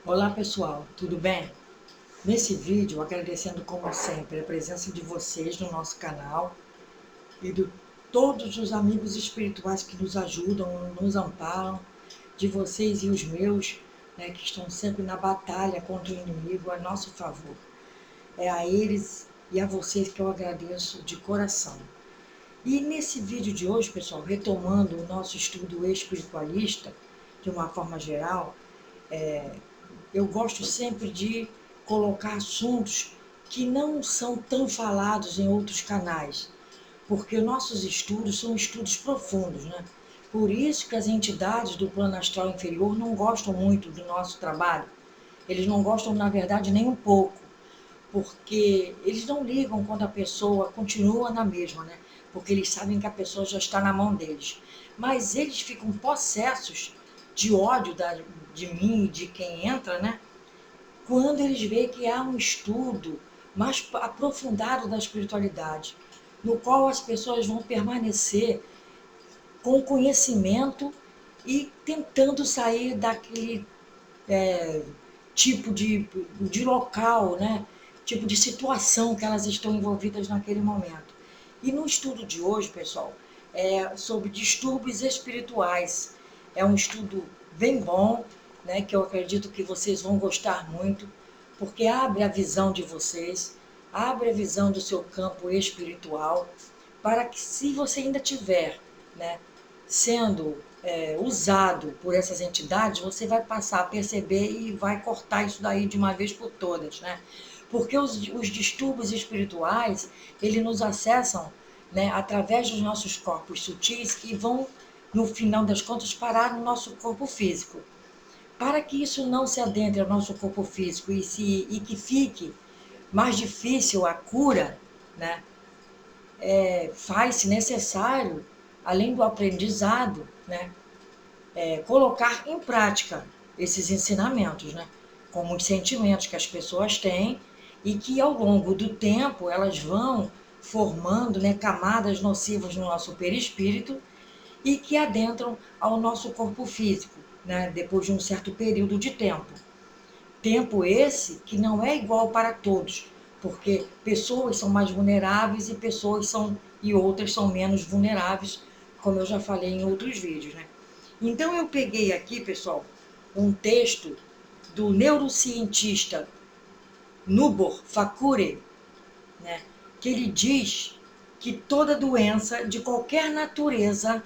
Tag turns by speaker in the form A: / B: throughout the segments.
A: Olá pessoal, tudo bem? Nesse vídeo, agradecendo como sempre a presença de vocês no nosso canal e de todos os amigos espirituais que nos ajudam, nos amparam, de vocês e os meus, né, que estão sempre na batalha contra o inimigo a nosso favor. É a eles e a vocês que eu agradeço de coração. E nesse vídeo de hoje, pessoal, retomando o nosso estudo espiritualista, de uma forma geral, eu gosto sempre de colocar assuntos que não são tão falados em outros canais, porque nossos estudos são estudos profundos, né? Por isso que as entidades do plano astral inferior não gostam muito do nosso trabalho. Eles não gostam, na verdade, nem um pouco, porque eles não ligam quando a pessoa continua na mesma, né? Porque eles sabem que a pessoa já está na mão deles. Mas eles ficam possessos de ódio de mim e de quem entra, né? Quando eles veem que há um estudo mais aprofundado da espiritualidade, no qual as pessoas vão permanecer com conhecimento e tentando sair daquele tipo de local, né? Tipo de situação que elas estão envolvidas naquele momento. E no estudo de hoje, pessoal, é sobre distúrbios espirituais. É um estudo bem bom, né, que eu acredito que vocês vão gostar muito, porque abre a visão de vocês, abre a visão do seu campo espiritual, para que, se você ainda tiver, né, sendo usado por essas entidades, você vai passar a perceber e vai cortar isso daí de uma vez por todas, né? Porque os distúrbios espirituais, eles nos acessam, né, através dos nossos corpos sutis e vão, no final das contas, parar no nosso corpo físico. Para que isso não se adentre ao nosso corpo físico e que fique mais difícil a cura, né, faz-se necessário, além do aprendizado, né, colocar em prática esses ensinamentos, né, como os sentimentos que as pessoas têm e que ao longo do tempo elas vão formando, né, camadas nocivas no nosso perispírito e que adentram ao nosso corpo físico, né, depois de um certo período de tempo. Tempo esse que não é igual para todos, porque pessoas são mais vulneráveis e outras são menos vulneráveis, como eu já falei em outros vídeos, né? Então eu peguei aqui, pessoal, um texto do neurocientista Nubor Fakure, né, que ele diz que toda doença de qualquer natureza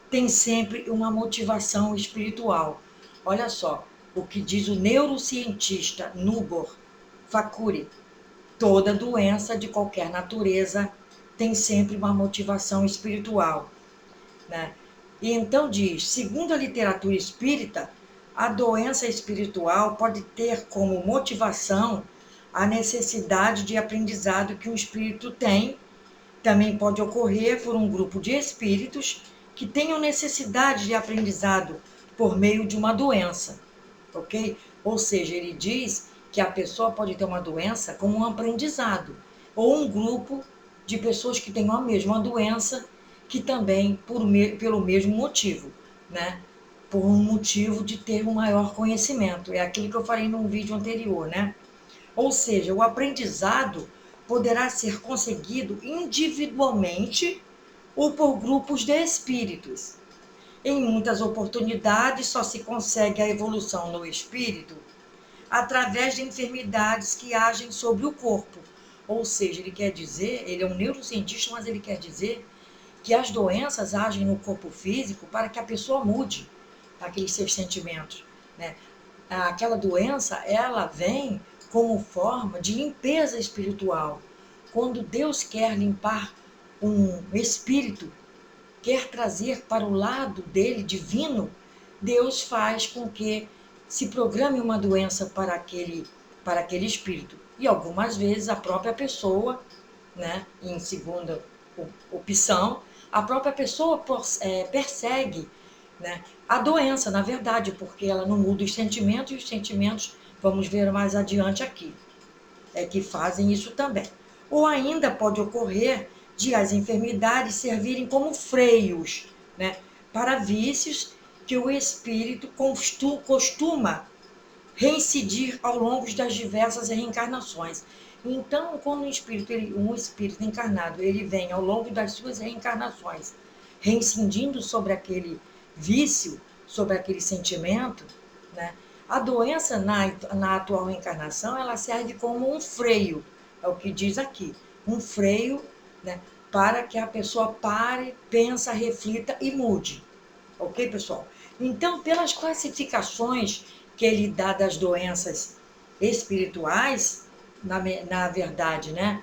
A: tem sempre uma motivação espiritual. Olha só o que diz o neurocientista Nubor Fakure. Toda doença de qualquer natureza tem sempre uma motivação espiritual, né? E então diz, segundo a literatura espírita, a doença espiritual pode ter como motivação a necessidade de aprendizado que o espírito tem. Também pode ocorrer por um grupo de espíritos que tenham necessidade de aprendizado por meio de uma doença, ok? Ou seja, ele diz que a pessoa pode ter uma doença como um aprendizado, ou um grupo de pessoas que tenham a mesma doença, que também pelo mesmo motivo, né? Por um motivo de ter um maior conhecimento. É aquilo que eu falei num vídeo anterior, né? Ou seja, o aprendizado poderá ser conseguido individualmente ou por grupos de espíritos. Em muitas oportunidades, só se consegue a evolução no espírito através de enfermidades que agem sobre o corpo. Ou seja, ele quer dizer, ele é um neurocientista, mas ele quer dizer que as doenças agem no corpo físico para que a pessoa mude aqueles seus sentimentos, né? Aquela doença, ela vem como forma de limpeza espiritual. Quando Deus quer limpar um espírito, quer trazer para o lado dele divino, Deus faz com que se programe uma doença para aquele espírito. E algumas vezes a própria pessoa, né, em segunda opção, a própria pessoa persegue, né, a doença, na verdade, porque ela não muda os sentimentos, e os sentimentos, vamos ver mais adiante aqui, que fazem isso também. Ou ainda pode ocorrer de as enfermidades servirem como freios, né, para vícios que o espírito costuma reincidir ao longo das diversas reencarnações. Então, quando um espírito encarnado, ele vem ao longo das suas reencarnações, reincidindo sobre aquele vício, sobre aquele sentimento, né? A doença na atual reencarnação, ela serve como um freio, é o que diz aqui, um freio, né, para que a pessoa pare, pensa, reflita e mude. Ok, pessoal? Então, pelas classificações que ele dá das doenças espirituais, na verdade, né?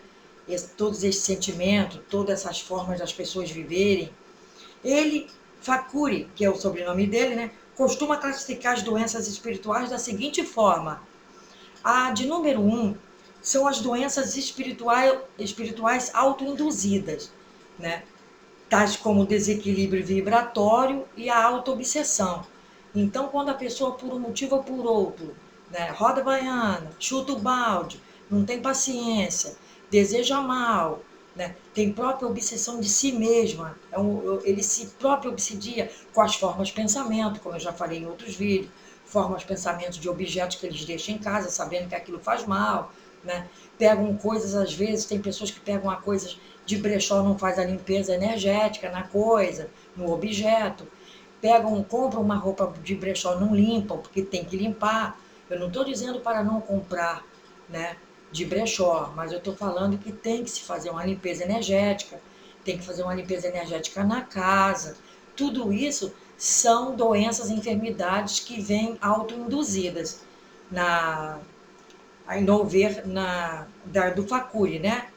A: Todos esses sentimentos, todas essas formas das pessoas viverem, ele, Facuri, que é o sobrenome dele, né? Costuma classificar as doenças espirituais da seguinte forma. A de número 1 são as doenças espirituais autoinduzidas, né? Tais como o desequilíbrio vibratório e a autoobsessão. Então, quando a pessoa, por um motivo ou por outro, né, roda a baiana, chuta o balde, não tem paciência, deseja mal, né, tem própria obsessão de si mesma, ele se próprio obsedia com as formas de pensamento, como eu já falei em outros vídeos, formas de pensamento de objetos que eles deixam em casa, sabendo que aquilo faz mal, né? Pegam coisas, às vezes, tem pessoas que pegam coisas de brechó, não faz a limpeza energética na coisa, no objeto. Compram uma roupa de brechó, não limpam, porque tem que limpar. Eu não estou dizendo para não comprar, né, de brechó, mas eu estou falando que tem que se fazer uma limpeza energética, tem que fazer uma limpeza energética na casa. Tudo isso são doenças, enfermidades que vêm autoinduzidas no ver do Facuri, né?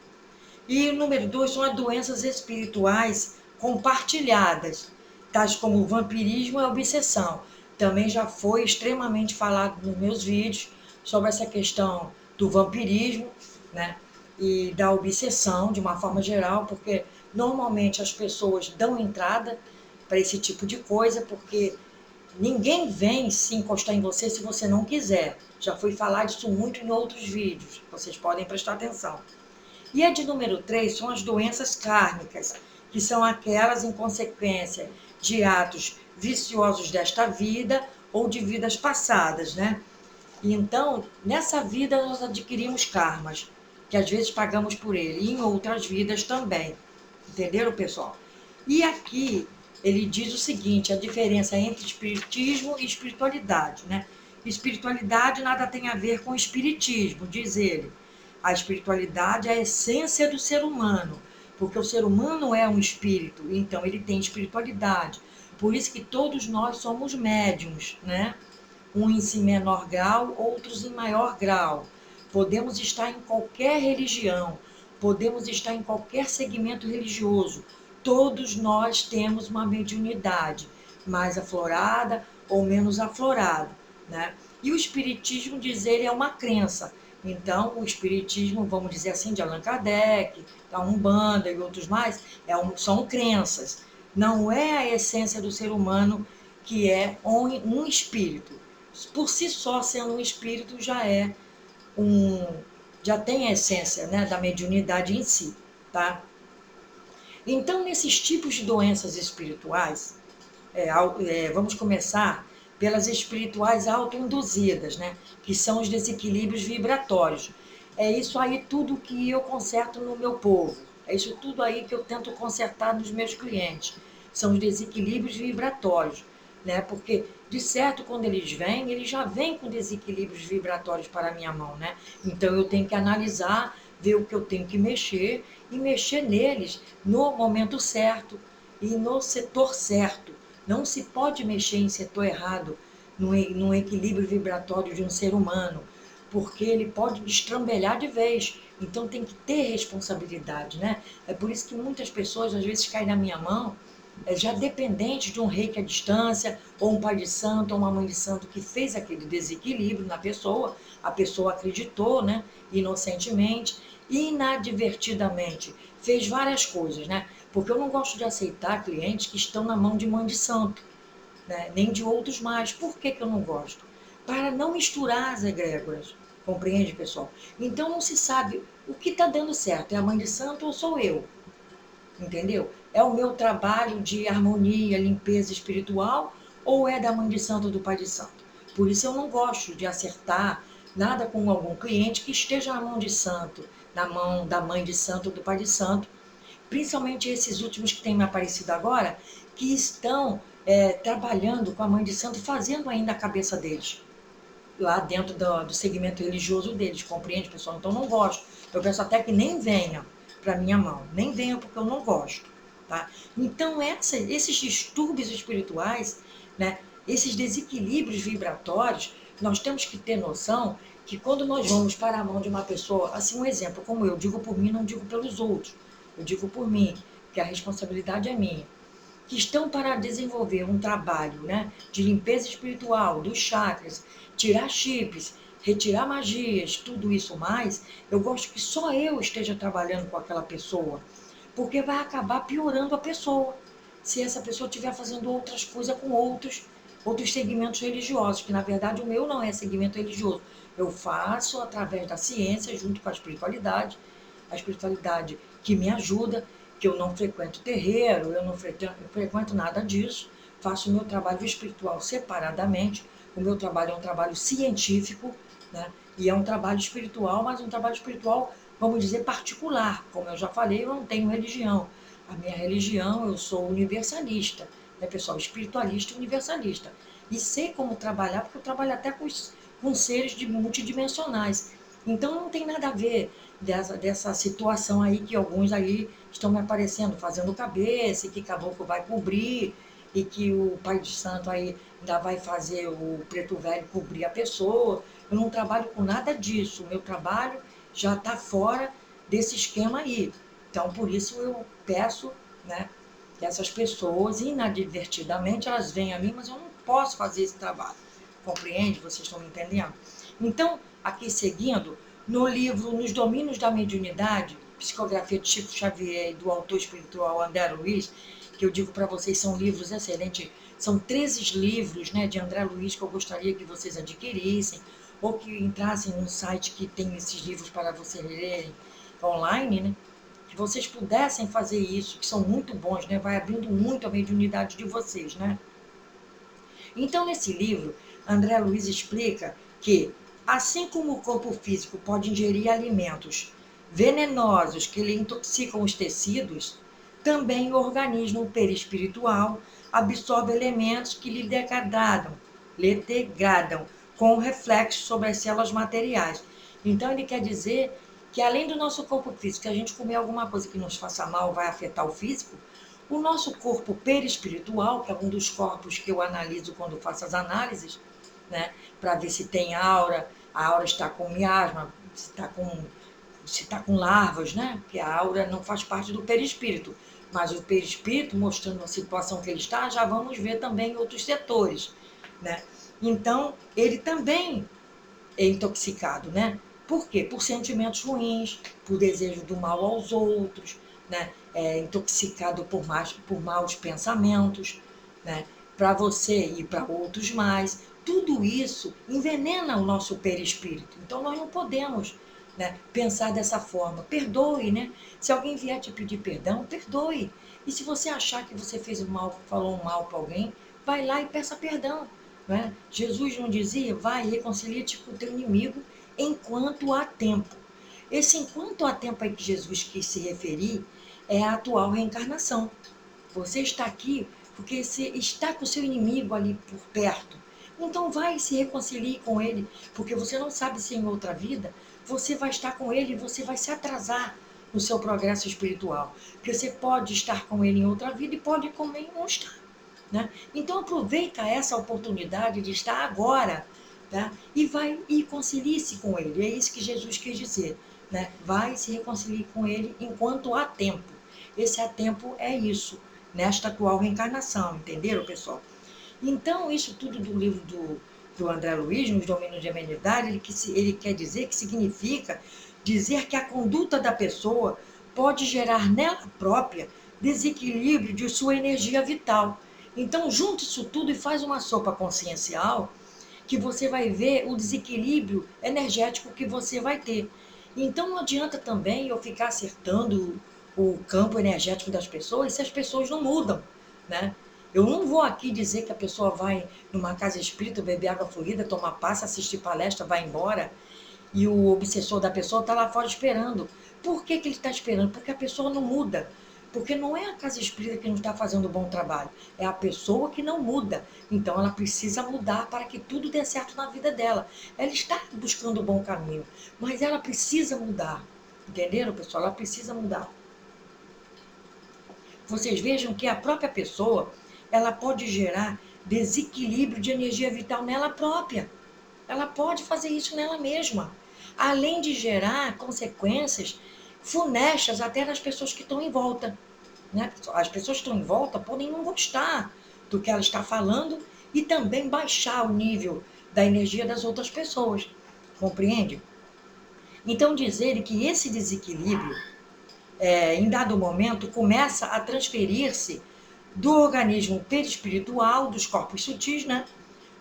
A: E o número 2 são as doenças espirituais compartilhadas, tais como o vampirismo e a obsessão. Também já foi extremamente falado nos meus vídeos sobre essa questão do vampirismo, né? E da obsessão, de uma forma geral, porque normalmente as pessoas dão entrada para esse tipo de coisa, porque ninguém vem se encostar em você se você não quiser. Já fui falar disso muito em outros vídeos, vocês podem prestar atenção. E a de número 3 são as doenças kármicas, que são aquelas em consequência de atos viciosos desta vida ou de vidas passadas, né? E então, nessa vida nós adquirimos karmas, que às vezes pagamos por ele, e em outras vidas também. Entenderam, pessoal? E aqui ele diz o seguinte, a diferença entre espiritismo e espiritualidade, né? Espiritualidade nada tem a ver com espiritismo, diz ele. A espiritualidade é a essência do ser humano, porque o ser humano é um espírito, então ele tem espiritualidade. Por isso que todos nós somos médiums, né? Uns em menor grau, outros em maior grau. Podemos estar em qualquer religião, podemos estar em qualquer segmento religioso. Todos nós temos uma mediunidade, mais aflorada ou menos aflorada, né? E o espiritismo, diz ele, é uma crença. Então, o espiritismo, vamos dizer assim, de Allan Kardec, da Umbanda e outros mais, são crenças. Não é a essência do ser humano que é um espírito. Por si só, sendo um espírito, já tem a essência, né, da mediunidade em si, tá? Então, nesses tipos de doenças espirituais, vamos começar pelas espirituais autoinduzidas, né? Que são os desequilíbrios vibratórios. É isso aí tudo que eu conserto no meu povo. É isso tudo aí que eu tento consertar nos meus clientes. São os desequilíbrios vibratórios, né? Porque, de certo, quando eles vêm, eles já vêm com desequilíbrios vibratórios para a minha mão, né? Então, eu tenho que analisar, ver o que eu tenho que mexer e mexer neles no momento certo e no setor certo. Não se pode mexer em setor errado, no equilíbrio vibratório de um ser humano, porque ele pode destrambelhar de vez. Então tem que ter responsabilidade, né? É por isso que muitas pessoas às vezes caem na minha mão, já dependentes de um reiki à distância, ou um pai de santo, ou uma mãe de santo que fez aquele desequilíbrio na pessoa, a pessoa acreditou, né? Inocentemente, inadvertidamente, fez várias coisas, né? Porque eu não gosto de aceitar clientes que estão na mão de mãe de santo, né? Nem de outros mais. Por que eu não gosto? Para não misturar as egrégoras. Compreende, pessoal? Então não se sabe o que está dando certo. É a mãe de santo ou sou eu? Entendeu? É o meu trabalho de harmonia, limpeza espiritual ou é da mãe de santo ou do pai de santo? Por isso eu não gosto de acertar nada com algum cliente que esteja na mão de santo, na mão da mãe de santo ou do pai de santo, principalmente esses últimos que têm me aparecido agora, que estão trabalhando com a mãe de santo, fazendo ainda a cabeça deles, lá dentro do segmento religioso deles, compreende, pessoal? Então, não gosto. Eu peço até que nem venham para minha mão, nem venham porque eu não gosto, tá? Então, esses distúrbios espirituais, né, esses desequilíbrios vibratórios, nós temos que ter noção que quando nós vamos para a mão de uma pessoa, assim, um exemplo, como eu digo por mim, não digo pelos outros, eu digo por mim, que a responsabilidade é minha, que estão para desenvolver um trabalho, né, de limpeza espiritual, dos chakras, tirar chips, retirar magias, tudo isso mais, eu gosto que só eu esteja trabalhando com aquela pessoa, porque vai acabar piorando a pessoa, se essa pessoa estiver fazendo outras coisas com outros segmentos religiosos, que na verdade o meu não é segmento religioso. Eu faço através da ciência, junto com a espiritualidade que me ajuda, que eu não frequento terreiro, eu não frequento nada disso, faço o meu trabalho espiritual separadamente, o meu trabalho é um trabalho científico, né? E é um trabalho espiritual, mas um trabalho espiritual, vamos dizer, particular. Como eu já falei, eu não tenho religião. A minha religião, eu sou universalista, né, pessoal? Espiritualista e universalista. E sei como trabalhar, porque eu trabalho até com seres multidimensionais. Então, não tem nada a ver dessa situação aí que alguns aí estão me aparecendo, fazendo cabeça, e que caboclo vai cobrir, e que o pai de santo aí ainda vai fazer o preto velho cobrir a pessoa. Eu não trabalho com nada disso. O meu trabalho já está fora desse esquema aí. Então, por isso eu peço, né, que essas pessoas, inadvertidamente, elas vêm a mim, mas eu não posso fazer esse trabalho. Compreende? Vocês estão me entendendo? Então, aqui seguindo, no livro Nos Domínios da Mediunidade, psicografia de Chico Xavier e do autor espiritual André Luiz, que eu digo para vocês, são livros excelentes, são 13 livros, né, de André Luiz que eu gostaria que vocês adquirissem, ou que entrassem no site que tem esses livros para vocês lerem online, né, que vocês pudessem fazer isso, que são muito bons, né, vai abrindo muito a mediunidade de vocês, né. Então, nesse livro, André Luiz explica que, assim como o corpo físico pode ingerir alimentos venenosos que lhe intoxicam os tecidos, também o organismo perispiritual absorve elementos que lhe degradam com reflexo sobre as células materiais. Então, ele quer dizer que, além do nosso corpo físico, que a gente comer alguma coisa que nos faça mal vai afetar o físico, o nosso corpo perispiritual, que é um dos corpos que eu analiso quando faço as análises, né, para ver se tem aura, a aura está com miasma, se está com larvas, né? Porque a aura não faz parte do perispírito, mas o perispírito, mostrando a situação que ele está, já vamos ver também em outros setores, né? Então, ele também é intoxicado, né? Por quê? Por sentimentos ruins, por desejo do mal aos outros, né? É intoxicado por maus pensamentos, né? Para você e para outros mais. Tudo isso envenena o nosso perispírito. Então, nós não podemos, né, pensar dessa forma. Perdoe, né? Se alguém vier te pedir perdão, perdoe. E se você achar que você fez o mal, falou um mal para alguém, vai lá e peça perdão. Né? Jesus não dizia, vai, reconcilia-te com o teu inimigo enquanto há tempo. Esse enquanto há tempo aí que Jesus quis se referir é a atual reencarnação. Você está aqui porque você está com o seu inimigo ali por perto. Então vai e se reconcilie com ele, porque você não sabe se em outra vida você vai estar com ele e você vai se atrasar no seu progresso espiritual. Porque você pode estar com ele em outra vida e pode também não estar. Né? Então aproveita essa oportunidade de estar agora, tá? E vai e concilie-se com ele. É isso que Jesus quis dizer. Né? Vai e se reconcilie com ele enquanto há tempo. Esse há tempo é isso, nesta atual reencarnação, entenderam, pessoal? Então, isso tudo do livro do André Luiz, Nos Domínios de Amenidade, ele quer dizer que significa dizer que a conduta da pessoa pode gerar nela própria desequilíbrio de sua energia vital. Então, junta isso tudo e faz uma sopa consciencial que você vai ver o desequilíbrio energético que você vai ter. Então, não adianta também eu ficar acertando o campo energético das pessoas se as pessoas não mudam, né? Eu não vou aqui dizer que a pessoa vai numa casa espírita, beber água fluida, tomar passe, assistir palestra, vai embora, e o obsessor da pessoa está lá fora esperando. Por que que ele está esperando? Porque a pessoa não muda. Porque não é a casa espírita que não está fazendo um bom trabalho, é a pessoa que não muda. Então ela precisa mudar para que tudo dê certo na vida dela. Ela está buscando o bom caminho, mas ela precisa mudar. Entenderam, pessoal? Ela precisa mudar. Vocês vejam que a própria pessoa, ela pode gerar desequilíbrio de energia vital nela própria. Ela pode fazer isso nela mesma. Além de gerar consequências funestas até nas pessoas que estão em volta. Né? As pessoas que estão em volta podem não gostar do que ela está falando e também baixar o nível da energia das outras pessoas. Compreende? Então, dizer que esse desequilíbrio, em dado momento, começa a transferir-se do organismo perispiritual, dos corpos sutis, né,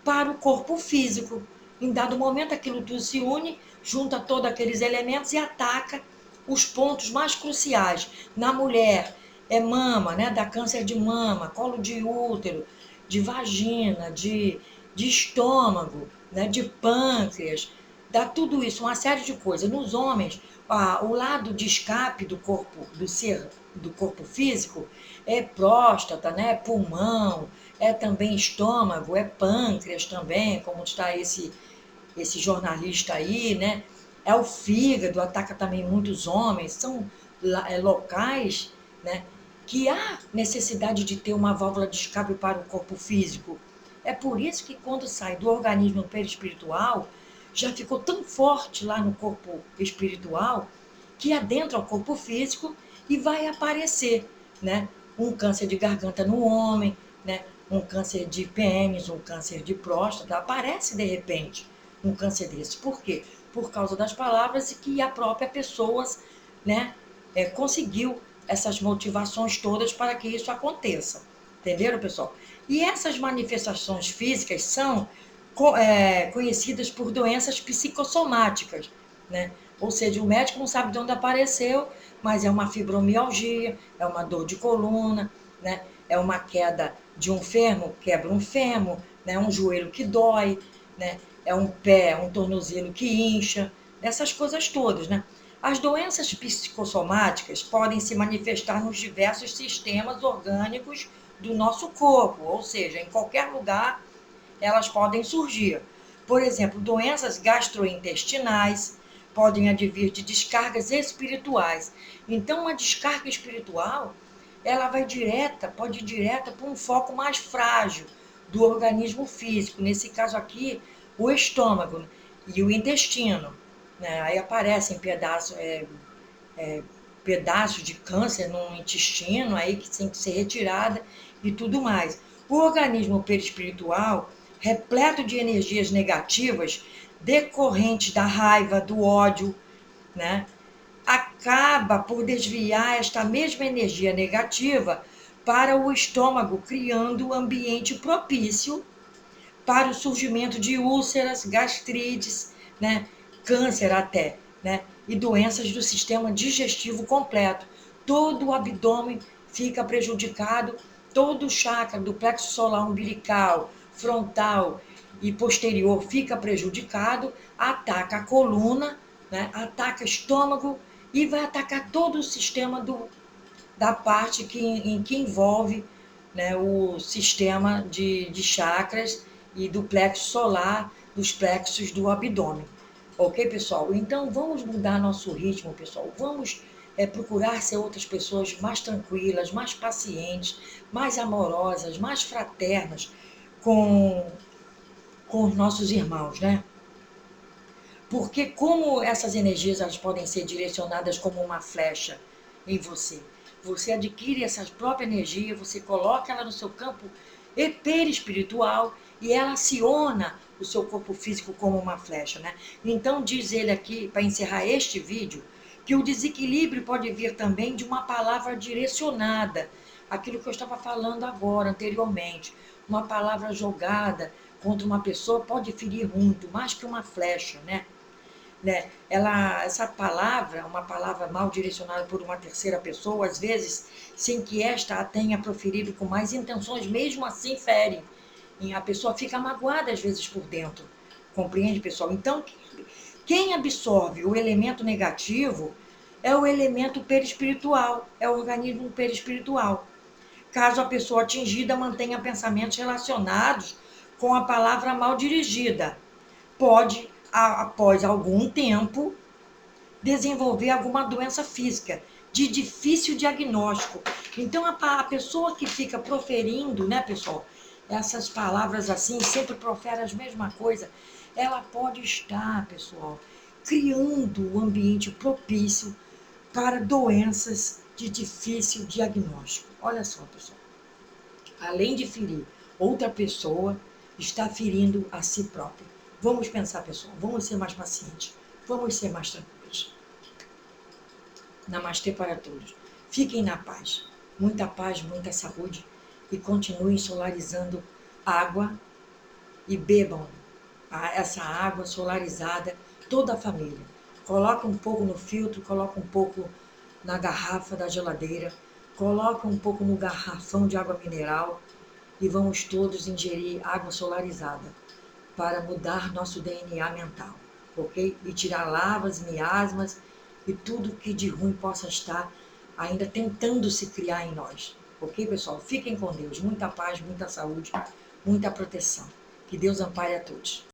A: para o corpo físico. Em dado momento, aquilo tudo se une, junta todos aqueles elementos e ataca os pontos mais cruciais. Na mulher, é mama, né, dá câncer de mama, colo de útero, de vagina, de estômago, né, de pâncreas, dá tudo isso, uma série de coisas. Nos homens, o lado de escape do corpo, do corpo físico, é próstata, né, pulmão, é também estômago, é pâncreas também, como está esse jornalista aí, né? É o fígado, ataca também muitos homens, são locais, né, que há necessidade de ter uma válvula de escape para o corpo físico. É por isso que quando sai do organismo perispiritual, já ficou tão forte lá no corpo espiritual, que adentra o corpo físico e vai aparecer, né? Um câncer de garganta no homem, né? Um câncer de pênis, um câncer de próstata, aparece de repente um câncer desse. Por quê? Por causa das palavras que a própria pessoa, né, conseguiu essas motivações todas para que isso aconteça. Entenderam, pessoal? E essas manifestações físicas são conhecidas por doenças psicossomáticas, né? Ou seja, o médico não sabe de onde apareceu, mas é uma fibromialgia, é uma dor de coluna, né? É uma queda de um fêmur, quebra um fêmur, né? Um joelho que dói, né? É um pé, um tornozelo que incha, essas coisas todas, né? As doenças psicossomáticas podem se manifestar nos diversos sistemas orgânicos do nosso corpo, ou seja, em qualquer lugar elas podem surgir. Por exemplo, doenças gastrointestinais podem advir de descargas espirituais. Então, uma descarga espiritual, ela vai direta, pode ir direta para um foco mais frágil do organismo físico. Nesse caso aqui, o estômago e o intestino. Né? Aí aparecem pedaços de câncer no intestino, aí que tem que ser retirada e tudo mais. O organismo perispiritual, repleto de energias negativas, decorrentes da raiva, do ódio, né, acaba por desviar esta mesma energia negativa para o estômago, criando um ambiente propício para o surgimento de úlceras, gastrites, né, câncer até, né, e doenças do sistema digestivo completo. Todo o abdômen fica prejudicado, todo o chakra do plexo solar umbilical, frontal e posterior fica prejudicado, ataca a coluna, né, ataca o estômago e vai atacar todo o sistema da parte em que envolve, né, o sistema de chakras e do plexo solar, dos plexos do abdômen. Ok, pessoal? Então, vamos mudar nosso ritmo, pessoal. Vamos procurar ser outras pessoas mais tranquilas, mais pacientes, mais amorosas, mais fraternas com os nossos irmãos, né? Porque como essas energias elas podem ser direcionadas como uma flecha em você. Você adquire essa própria energia, você coloca ela no seu campo perispiritual e ela aciona o seu corpo físico como uma flecha, né? Então diz ele aqui, para encerrar este vídeo, que o desequilíbrio pode vir também de uma palavra direcionada, aquilo que eu estava falando agora, anteriormente. Uma palavra jogada contra uma pessoa pode ferir muito, mais que uma flecha, né? né? Essa palavra, uma palavra mal direcionada por uma terceira pessoa, às vezes, sem que esta a tenha proferido com mais intenções, mesmo assim fere. E a pessoa fica magoada, às vezes, por dentro. Compreende, pessoal? Então, quem absorve o elemento negativo é o elemento perispiritual, é o organismo perispiritual. Caso a pessoa atingida mantenha pensamentos relacionados com a palavra mal dirigida, pode, após algum tempo, desenvolver alguma doença física de difícil diagnóstico. Então, a pessoa que fica proferindo, né, pessoal, essas palavras assim, sempre profere as mesma coisa, ela pode estar, pessoal, criando um ambiente propício para doenças de difícil diagnóstico. Olha só, pessoal, além de ferir outra pessoa, está ferindo a si própria. Vamos pensar, pessoal, vamos ser mais pacientes, vamos ser mais tranquilos. Namastê para todos. Fiquem na paz, muita saúde e continuem solarizando água e bebam essa água solarizada, toda a família. Coloca um pouco no filtro, coloca um pouco na garrafa da geladeira, coloca um pouco no garrafão de água mineral e vamos todos ingerir água solarizada para mudar nosso DNA mental, ok? E tirar lavas, miasmas e tudo que de ruim possa estar ainda tentando se criar em nós. Ok, pessoal? Fiquem com Deus. Muita paz, muita saúde, muita proteção. Que Deus ampare a todos.